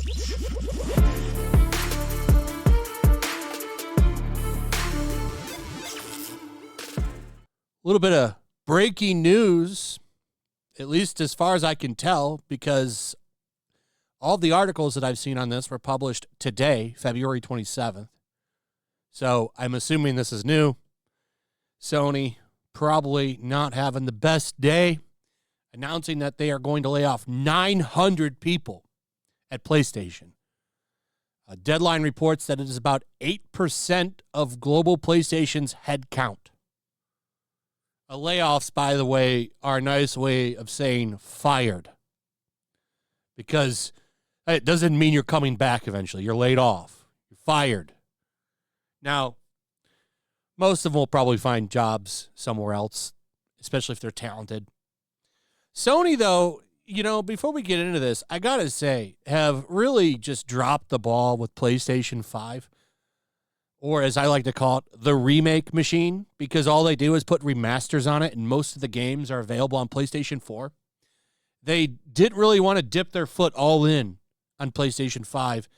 A little bit of breaking news, at least as far as I can tell, because all the articles that I've seen on this were published today, February 27th. So I'm assuming this is new. Sony probably not having the best day, announcing that they are going to lay off 900 people at PlayStation. A Deadline reports that it is about 8% of global PlayStation's head count. Layoffs, by the way, are a nice way of saying fired, because it doesn't mean you're coming back eventually. You're laid off. You're fired. Now, most of them will probably find jobs somewhere else, especially if they're talented. Sony, though, before we get into this, I got to say, have really just dropped the ball with PlayStation 5. Or as I like to call it, the remake machine, because all they do is put remasters on it, and most of the games are available on PlayStation 4. They didn't really want to dip their foot all in on PlayStation 5.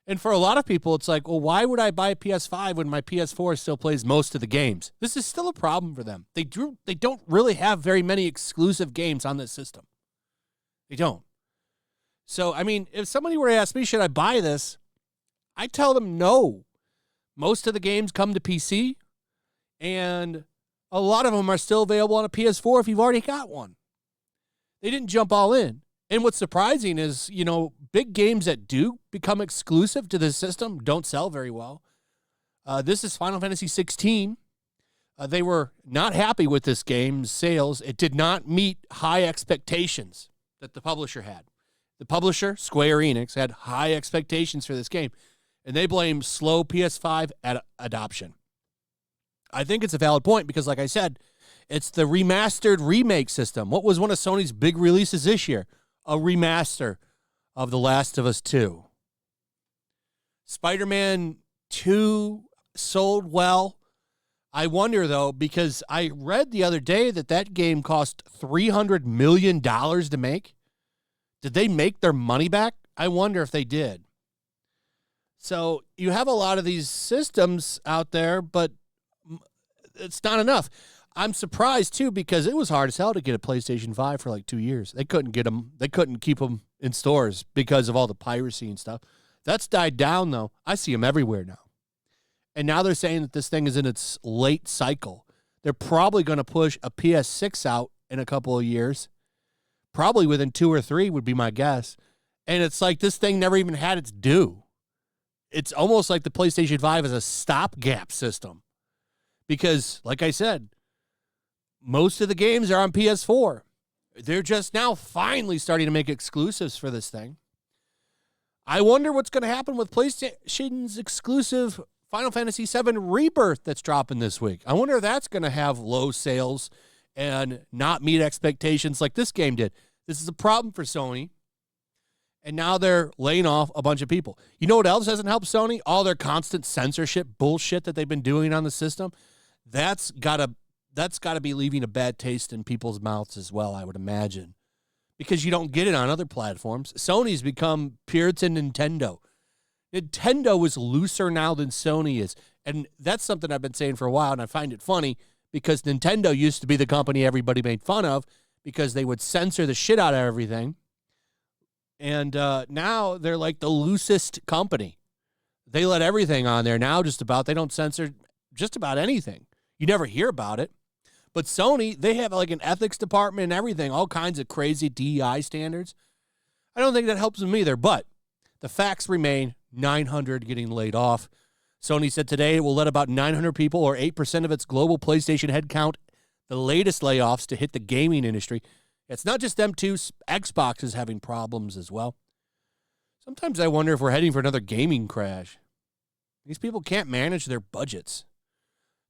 And for a lot of people, it's like, well, why would I buy a PS5 when my PS4 still plays most of the games? This is still a problem for them. They don't really have very many exclusive games on this system. They don't. So, I mean, if somebody were to ask me, should I buy this? I tell them no. Most of the games come to PC, and a lot of them are still available on a PS4 if you've already got one. They didn't jump all in. And what's surprising is, big games that do become exclusive to the system don't sell very well. This is Final Fantasy 16. They were not happy with this game's sales. It did not meet high expectations that the publisher had. The publisher, Square Enix, had high expectations for this game, and they blame slow PS5 adoption. I think it's a valid point because, like I said, it's the remastered remake system. What was one of Sony's big releases this year? A remaster of The Last of Us 2. Spider-Man 2 sold well. I wonder, though, because I read the other day that game cost $300 million to make. Did they make their money back? I wonder if they did. So you have a lot of these systems out there, but it's not enough. I'm surprised, too, because it was hard as hell to get a PlayStation 5 for like 2 years. They couldn't get them. They couldn't keep them in stores because of all the piracy and stuff. That's died down, though. I see them everywhere now. And now they're saying that this thing is in its late cycle. They're probably going to push a PS6 out in a couple of years. Probably within 2 or 3 would be my guess. And it's like this thing never even had its due. It's almost like the PlayStation 5 is a stopgap system. Because, like I said, most of the games are on PS4. They're just now finally starting to make exclusives for this thing. I wonder what's going to happen with PlayStation's exclusive Final Fantasy VII Rebirth that's dropping this week. I wonder if that's going to have low sales and not meet expectations like this game did. This is a problem for Sony. And now they're laying off a bunch of people. You know what else hasn't helped Sony? All their constant censorship bullshit that they've been doing on the system. That's got to be leaving a bad taste in people's mouths as well, I would imagine. Because you don't get it on other platforms. Sony's become Puritan Nintendo. Nintendo is looser now than Sony is. And that's something I've been saying for a while, and I find it funny because Nintendo used to be the company everybody made fun of because they would censor the shit out of everything. And now they're like the loosest company. They let everything on there now just about. They don't censor just about anything. You never hear about it. But Sony, they have like an ethics department and everything, all kinds of crazy DEI standards. I don't think that helps them either, but the facts remain 900 getting laid off. Sony said today it will let about 900 people, or 8% of its global PlayStation headcount, the latest layoffs to hit the gaming industry. It's not just them two. Xbox is having problems as well. Sometimes I wonder if we're heading for another gaming crash. These people can't manage their budgets.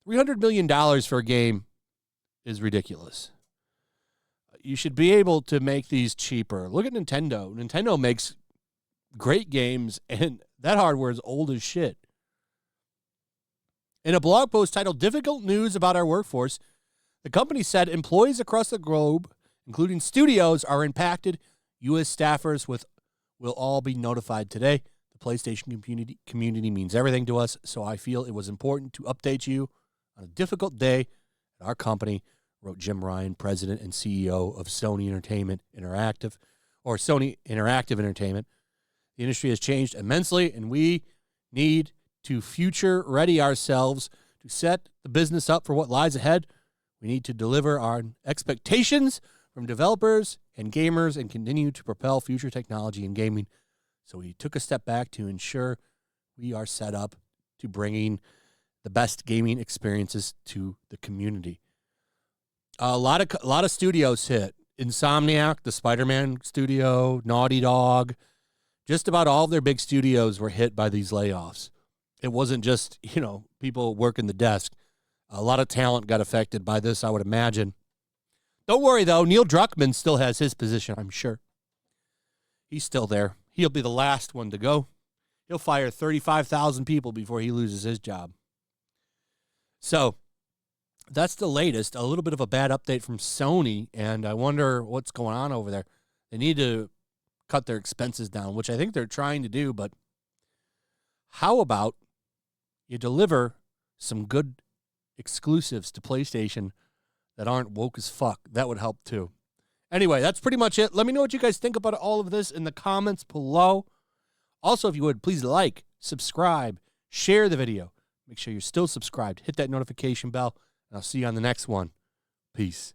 $300 million for a game is ridiculous. You should be able to make these cheaper. Look at Nintendo. Nintendo makes great games, and that hardware is old as shit. In a blog post titled Difficult News About Our Workforce, the company said employees across the globe, including studios, are impacted. U.S. staffers with will all be notified today. The PlayStation community means everything to us, so I feel it was important to update you on a difficult day at our company, wrote Jim Ryan, president and CEO of Sony Interactive Entertainment. The industry has changed immensely, and we need to future-ready ourselves to set the business up for what lies ahead. We need to deliver our expectations from developers and gamers and continue to propel future technology in gaming. So we took a step back to ensure we are set up to bringing the best gaming experiences to the community. A lot of studios hit. Insomniac, the Spider-Man studio, Naughty Dog, just about all of their big studios were hit by these layoffs. It wasn't just, people working the desk. A lot of talent got affected by this, I would imagine. Don't worry, though. Neil Druckmann still has his position, I'm sure. He's still there. He'll be the last one to go. He'll fire 35,000 people before he loses his job. So that's the latest. A little bit of a bad update from Sony, and I wonder what's going on over there. They need to cut their expenses down, which I think they're trying to do, but how about you deliver some good exclusives to PlayStation that aren't woke as fuck? That would help too. Anyway, that's pretty much it. Let me know what you guys think about all of this in the comments below. Also, if you would, please like, subscribe, share the video. Make sure you're still subscribed. Hit that notification bell, and I'll see you on the next one. Peace.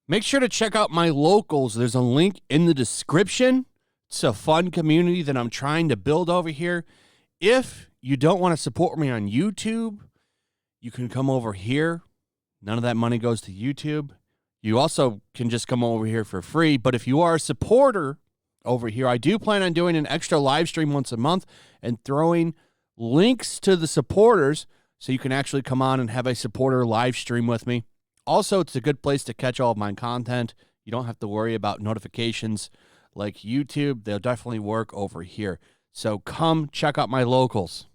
Make sure to check out my locals. There's a link in the description. It's a fun community that I'm trying to build over here. If you don't want to support me on YouTube, you can come over here. None of that money goes to YouTube. You also can just come over here for free. But if you are a supporter over here, I do plan on doing an extra live stream once a month and throwing links to the supporters so you can actually come on and have a supporter live stream with me. Also, it's a good place to catch all of my content. You don't have to worry about notifications like YouTube. They'll definitely work over here. So come check out my locals.